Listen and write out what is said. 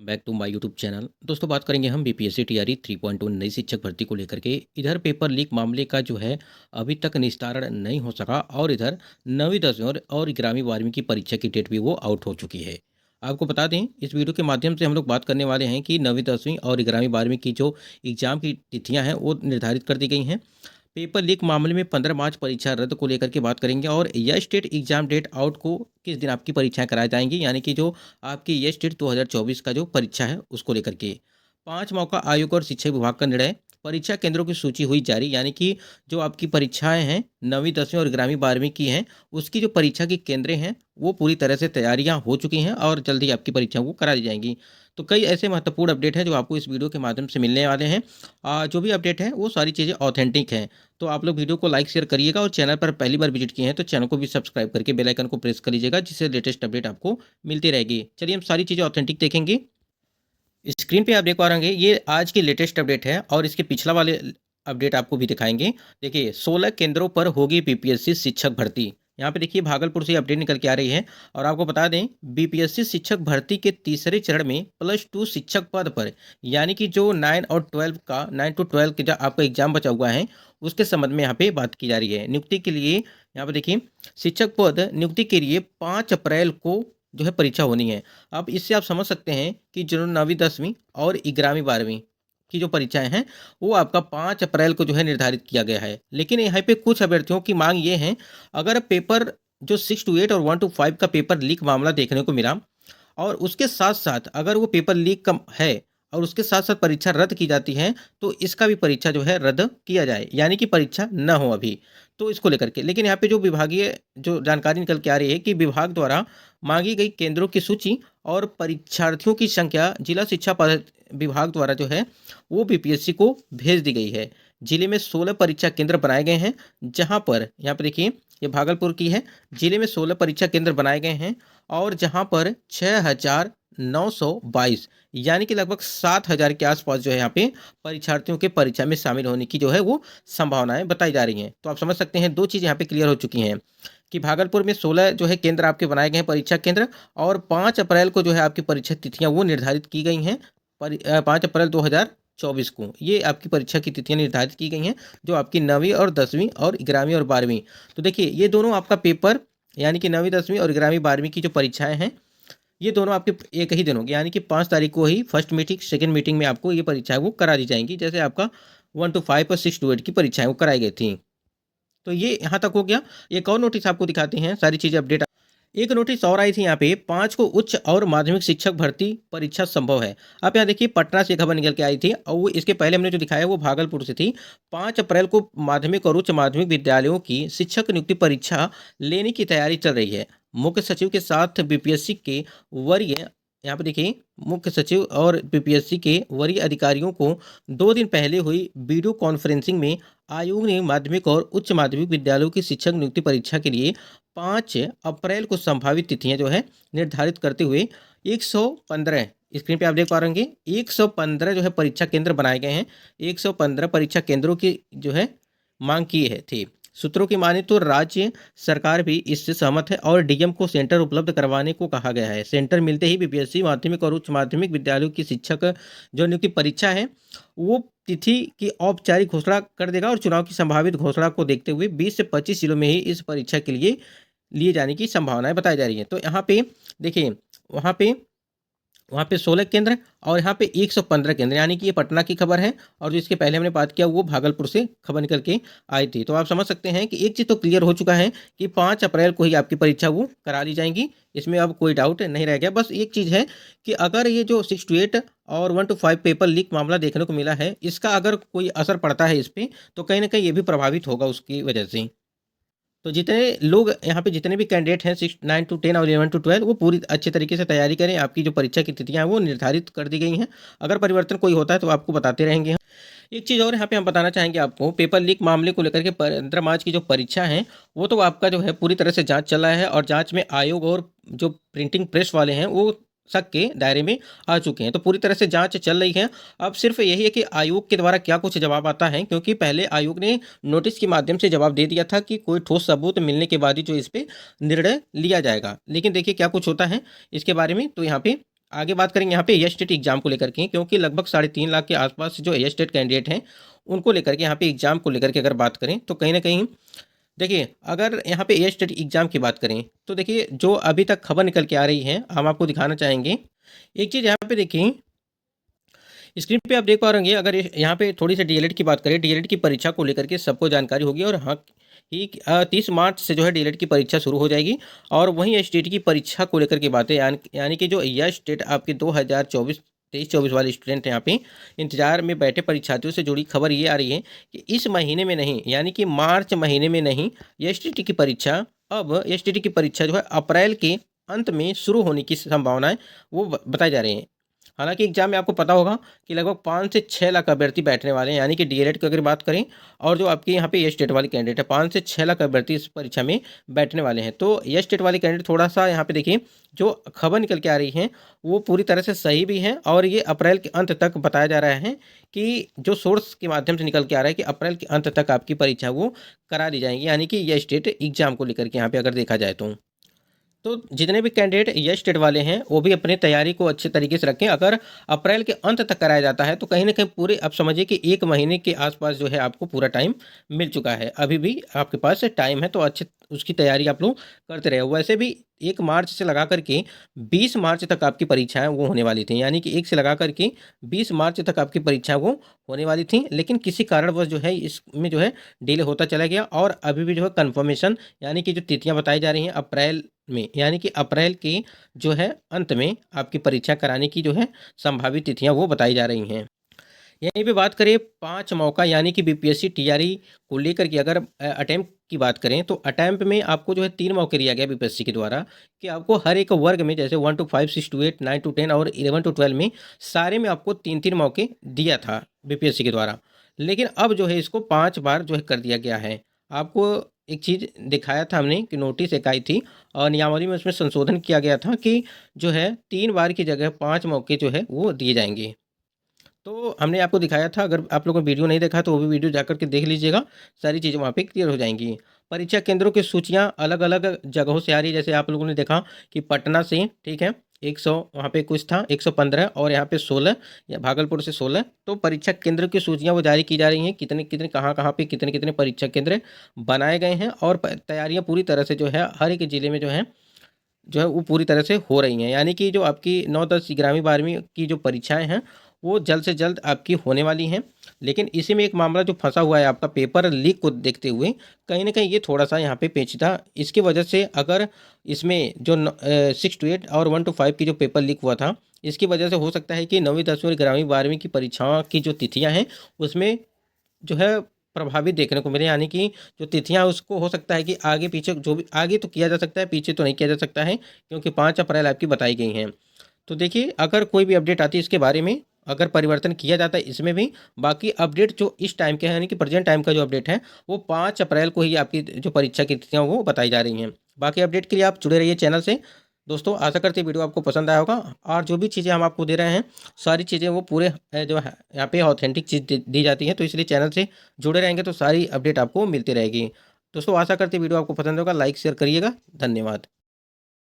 Back to my YouTube channel. दोस्तों, बात करेंगे हम बीपीएससी टीआरई 3.2 नई शिक्षक भर्ती को लेकर के। इधर पेपर लीक मामले का जो है अभी तक निस्तारण नहीं हो सका और इधर 9वीं 10वीं और 11वीं 12वीं की परीक्षा की डेट भी वो आउट हो चुकी है। आपको बता दें, इस वीडियो के माध्यम से हम लोग बात करने वाले हैं कि 9वीं 10वीं और 11वीं 12वीं की जो एग्ज़ाम की तिथियां हैं वो निर्धारित कर दी गई हैं। पेपर लीक मामले में 15 मार्च परीक्षा रद्द को लेकर के बात करेंगे और यह स्टेट एग्जाम डेट आउट को किस दिन आपकी परीक्षाएं कराई जाएंगी, यानी कि जो आपकी यह स्टेट 2024 का जो परीक्षा है उसको लेकर के 5 मौका आयोग और शिक्षा विभाग का निर्णय। परीक्षा केंद्रों की सूची हुई जारी, यानी कि जो आपकी परीक्षाएं हैं 9वीं 10वीं और 11वीं 12वीं की हैं, उसकी जो परीक्षा की केंद्रें हैं वो पूरी तरह से तैयारियां हो चुकी हैं और जल्द ही आपकी परीक्षाओं को करा दी जाएंगी। तो कई ऐसे महत्वपूर्ण अपडेट हैं जो आपको इस वीडियो के माध्यम से मिलने वाले हैं। जो भी अपडेट है वो सारी चीज़ें ऑथेंटिक हैं। तो आप लोग वीडियो को लाइक शेयर करिएगा और चैनल पर पहली बार विजिट किए हैं तो चैनल को भी सब्सक्राइब करके बेल आइकन को प्रेस कर लीजिएगा, जिससे लेटेस्ट अपडेट आपको मिलती रहेगी। चलिए हम सारी चीज़ें ऑथेंटिक देखेंगे। स्क्रीन पे आप देख पा रहे होंगे, ये आज की लेटेस्ट अपडेट है और इसके पिछला वाले अपडेट आपको भी दिखाएंगे। देखिए, 16 केंद्रों पर होगी बीपीएससी शिक्षक भर्ती। यहाँ पे देखिए भागलपुर से अपडेट निकल के आ रही है और आपको बता दें, बीपीएससी शिक्षक भर्ती के तीसरे चरण में +2 शिक्षक पद पर, यानी कि जो 9 टू 12 का जो आपका एग्जाम बचा हुआ है उसके संबंध में यहाँ पे बात की जा रही है। नियुक्ति के लिए यहाँ पे देखिए, शिक्षक पद नियुक्ति के लिए 5 अप्रैल को जो है परीक्षा होनी है। अब इससे आप समझ सकते हैं कि जो 9वीं 10वीं और 11वीं 12वीं की जो परीक्षाएं हैं वो आपका 5 अप्रैल को जो है निर्धारित किया गया है। लेकिन यहाँ पे कुछ अभ्यर्थियों की मांग ये है, अगर पेपर जो 6 to 8 और 1 to 5 का पेपर लीक मामला देखने को मिला और उसके साथ-साथ अगर वो पेपर लीक कम है और उसके साथ-साथ परीक्षा रद्द की जाती है, तो इसका भी परीक्षा जो है रद्द किया जाए, यानी कि परीक्षा ना हो अभी। तो इसको लेकर के लेकिन यहाँ पे जो विभागीय जो जानकारी निकल के आ रही है कि विभाग द्वारा मांगी गई केंद्रों की सूची और परीक्षार्थियों की संख्या जिला शिक्षा विभाग द्वारा जो है वो बीपीएससी को भेज दी गई है। जिले में 16 परीक्षा केंद्र बनाए गए हैं, जहाँ पर यहाँ पे देखिए, ये भागलपुर की है। जिले में 16 परीक्षा केंद्र बनाए गए हैं और जहाँ पर 6,922, यानी कि लगभग 7,000 के आसपास जो है यहाँ पे परीक्षार्थियों के परीक्षा में शामिल होने की जो है वो संभावनाएं बताई जा रही हैं। तो आप समझ सकते हैं, दो चीज़ यहाँ पे क्लियर हो चुकी हैं कि भागलपुर में 16 जो है केंद्र आपके बनाए गए हैं परीक्षा केंद्र, और 5 अप्रैल को जो है आपकी परीक्षा तिथियां वो निर्धारित की गई हैं। 5 अप्रैल 2024 को ये आपकी परीक्षा की तिथियां निर्धारित की गई हैं, जो आपकी 9वीं और 10वीं और 11वीं और 12वीं। तो देखिए, ये दोनों आपका पेपर, यानी कि 9वीं 10वीं और 11वीं 12वीं की जो परीक्षाएं हैं ये दोनों आपके एक ही दिन होंगे, यानी कि 5 तारीख को ही फर्स्ट मीटिंग सेकंड मीटिंग में आपको ये परीक्षाएं वो करा दी जाएंगी, जैसे आपका 1 to 5 और 6 to 8 की परीक्षाएं वो कराई गई थी। तो ये यहाँ तक हो गया। एक और नोटिस आपको दिखाते हैं, सारी चीज़ें अपडेट। एक नोटिस और आई थी यहाँ पे, 5 को उच्च और माध्यमिक शिक्षक भर्ती परीक्षा संभव है। आप यहाँ देखिए, पटना से खबर निकल के आई थी और वो इसके पहले हमने जो दिखाया वो भागलपुर से थी। 5 अप्रैल को माध्यमिक और उच्च माध्यमिक विद्यालयों की शिक्षक नियुक्ति परीक्षा लेने की तैयारी चल रही है। मुख्य सचिव के साथ बीपीएससी के वरीय, यहाँ पे देखिए, मुख्य सचिव और बीपीएससी के वरीय अधिकारियों को 2 दिन पहले हुई वीडियो कॉन्फ्रेंसिंग में आयोग ने माध्यमिक और उच्च माध्यमिक विद्यालयों की शिक्षक नियुक्ति परीक्षा के लिए 5 अप्रैल को संभावित तिथियां जो है निर्धारित करते हुए 115, स्क्रीन पे आप देख पा रहे होंगे, 115 जो है परीक्षा केंद्र बनाए गए हैं। 115 परीक्षा केंद्रों की जो है मांग की है थी। सूत्रों की माने तो राज्य सरकार भी इससे सहमत है और डीएम को सेंटर उपलब्ध करवाने को कहा गया है। सेंटर मिलते ही बीपीएससी माध्यमिक और उच्च माध्यमिक विद्यालयों की शिक्षक जो नियुक्ति परीक्षा है वो तिथि की औपचारिक घोषणा कर देगा और चुनाव की संभावित घोषणा को देखते हुए 20 से 25 जिलों में ही इस परीक्षा के लिए जाने की संभावनाएं बताई जा रही हैं। तो यहाँ पे देखिए, वहाँ पे 16 केंद्र और यहाँ पे 115 केंद्र, यानी कि ये पटना की खबर है और जो इसके पहले हमने बात किया वो भागलपुर से खबर निकल के आई थी। तो आप समझ सकते हैं कि एक चीज़ तो क्लियर हो चुका है कि 5 अप्रैल को ही आपकी परीक्षा वो करा ली जाएंगी, इसमें अब कोई डाउट नहीं रह गया। बस एक चीज़ है कि अगर ये जो 6 to 8 और 1 to 5 पेपर लीक मामला देखने को मिला है, इसका अगर कोई असर पड़ता है इस पर, तो कहीं ना कहीं ये भी प्रभावित होगा उसकी वजह से। तो जितने लोग यहाँ पे, जितने भी कैंडिडेट हैं 6 9 to 10 और 11 to 12, वो पूरी अच्छे तरीके से तैयारी करें। आपकी जो परीक्षा की तिथियां हैं वो निर्धारित कर दी गई हैं। अगर परिवर्तन कोई होता है तो आपको बताते रहेंगे हम। एक चीज़ और यहाँ पे हम बताना चाहेंगे आपको, पेपर लीक मामले को लेकर के 15 मार्च की जो परीक्षा है वो तो आपका जो है पूरी तरह से जांच चल रहा है और जांच में आयोग और जो प्रिंटिंग प्रेस वाले हैं वो शक के दायरे में आ चुके हैं। तो पूरी तरह से जांच चल रही है। अब सिर्फ यही है कि आयोग के द्वारा क्या कुछ जवाब आता है, क्योंकि पहले आयोग ने नोटिस के माध्यम से जवाब दे दिया था कि कोई ठोस सबूत मिलने के बाद ही जो इस पे निर्णय लिया जाएगा। लेकिन देखिए क्या कुछ होता है इसके बारे में, तो यहाँ पे आगे बात करेंगे यहाँ पे एएसटेट एग्जाम को लेकर के, क्योंकि लगभग 3.5 लाख के आसपास जो एएसटेट कैंडिडेट हैं उनको लेकर के यहाँ पे एग्जाम को लेकर के अगर बात करें तो कहीं ना कहीं देखिए, अगर यहाँ पे एएसटेट एग्जाम की बात करें तो देखिए जो अभी तक खबर निकल के आ रही है हम आपको दिखाना चाहेंगे। एक चीज़ यहाँ पे देखिए, स्क्रीन पे आप देख पा रहे हैं, अगर यहाँ पे थोड़ी सी डीएलएड की बात करें, डीएलएड की परीक्षा को लेकर के सबको जानकारी होगी और हाँ ही 30 मार्च से जो है डीएलएड की परीक्षा शुरू हो जाएगी। और वहीं एसटीटी की परीक्षा को लेकर की बातें यानी कि जो एसटेट आपके 2024 23-24 वाले स्टूडेंट यहाँ पे इंतजार में बैठे परीक्षार्थियों से जुड़ी खबर ये आ रही है कि इस महीने में नहीं, यानी कि मार्च महीने में नहीं, एसटीटी की परीक्षा अब एसटीटी की परीक्षा जो है अप्रैल के अंत में शुरू होने की संभावनाएं वो बताई जा रही हैं। हालांकि एग्जाम में आपको पता होगा कि लगभग 5 से 6 लाख अभ्यर्थी बैठने वाले हैं, यानी कि डीएलएड की अगर बात करें और जो आपके यहाँ पे ये स्टेट वाले कैंडिडेट है 5 से 6 लाख अभ्यर्थी इस परीक्षा में बैठने वाले हैं। तो ये स्टेट वाले कैंडिडेट थोड़ा सा यहाँ पे देखिए जो खबर निकल के आ रही है वो पूरी तरह से सही भी है और ये अप्रैल के अंत तक बताया जा रहा है कि जो सोर्स के माध्यम से निकल के आ रहा है कि अप्रैल के अंत तक आपकी परीक्षा वो करा दी जाएंगी, यानी कि ये स्टेट एग्जाम को लेकर के यहाँ पे अगर देखा जाए तो जितने भी कैंडिडेट ये स्टेट वाले हैं वो भी अपनी तैयारी को अच्छे तरीके से रखें। अगर अप्रैल के अंत तक कराया जाता है तो कहीं ना कहीं पूरे आप समझिए कि 1 महीने के आसपास जो है आपको पूरा टाइम मिल चुका है, अभी भी आपके पास टाइम है, तो अच्छे उसकी तैयारी आप लोग करते रहे। वैसे भी 1 मार्च से लगा करके 20 मार्च तक आपकी परीक्षाएं वो होने वाली थी, यानी कि 1 से लगा करके 20 मार्च तक आपकी परीक्षा वो होने वाली थी, लेकिन किसी कारणवश जो है इसमें जो है डिले होता चला गया और अभी भी जो है कन्फर्मेशन यानी कि जो तिथियां बताई जा रही हैं अप्रैल में, यानी कि अप्रैल के जो है अंत में आपकी परीक्षा कराने की जो है संभावित तिथियां वो बताई जा रही हैं। यहीं पे बात करें 5 मौका यानी कि बीपीएससी टीआरई को लेकर के अगर अटेम्प्ट की बात करें तो अटेम्प्ट में आपको जो है 3 मौके दिया गया बीपीएससी के द्वारा कि आपको हर एक वर्ग में जैसे 1 to 5, 6 to 8, 9 to 10 और 11 to 12 में सारे में आपको 3-3 मौके दिया था बीपीएससी के द्वारा। लेकिन अब जो है इसको 5 बार जो है कर दिया गया है। आपको एक चीज़ दिखाया था हमने कि नोटिस एक आई थी और नियमावली में उसमें संशोधन किया गया था कि जो है 3 बार की जगह 5 मौके जो है वो दिए जाएंगे। तो हमने आपको दिखाया था, अगर आप लोगों ने वीडियो नहीं देखा तो वो भी वीडियो जाकर के देख लीजिएगा, सारी चीज़ें वहाँ पे क्लियर हो जाएंगी। परीक्षा केंद्रों की सूचियाँ अलग अलग जगहों से आ रही है, जैसे आप लोगों ने देखा कि पटना से ठीक है 100 वहाँ पे कुछ था 115 और यहाँ पे 16 या भागलपुर से 16। तो परीक्षा केंद्र की सूचियाँ वो जारी की जा रही हैं, कितने कितने कहाँ कहाँ पे कितने कितने परीक्षा केंद्र बनाए गए हैं और तैयारियाँ पूरी तरह से जो है हर एक ज़िले में जो है वो पूरी तरह से हो रही हैं। यानी कि जो आपकी 9, 10, 11वीं 12वीं की जो परीक्षाएं हैं वो जल्द से जल्द आपकी होने वाली हैं। लेकिन इसी में एक मामला जो फंसा हुआ है आपका पेपर लीक को देखते हुए, कहीं ना कहीं ये थोड़ा सा यहाँ पे पेचीदा, इसकी वजह से अगर इसमें जो 6 to 8 और 1 to 5 की जो पेपर लीक हुआ था, इसकी वजह से हो सकता है कि 9वीं 10वीं और 11वीं 12वीं की परीक्षाओं की जो तिथियाँ हैं उसमें जो है प्रभावित देखने को मिले, यानी कि जो तिथियां उसको हो सकता है कि आगे पीछे जो भी आगे तो किया जा सकता है, पीछे तो नहीं किया जा सकता है, क्योंकि 5 अप्रैल आपकी बताई गई हैं। तो देखिए अगर कोई भी अपडेट आती है इसके बारे में, अगर परिवर्तन किया जाता है इसमें भी, बाकी अपडेट जो इस टाइम के हैं यानी कि प्रेजेंट टाइम का जो अपडेट है वो 5 अप्रैल को ही आपकी जो परीक्षा की तिथियां वो बताई जा रही हैं। बाकी अपडेट के लिए आप जुड़े रहिए चैनल से। दोस्तों आशा करते हैं वीडियो आपको पसंद आया होगा और जो भी चीज़ें हम आपको दे रहे हैं सारी चीज़ें वो पूरे जो है यहाँ पे ऑथेंटिक चीज़ दी जाती है, तो इसलिए चैनल से जुड़े रहेंगे तो सारी अपडेट आपको मिलती रहेगी। दोस्तों आशा करते हैं वीडियो आपको पसंद होगा, लाइक शेयर करिएगा। धन्यवाद।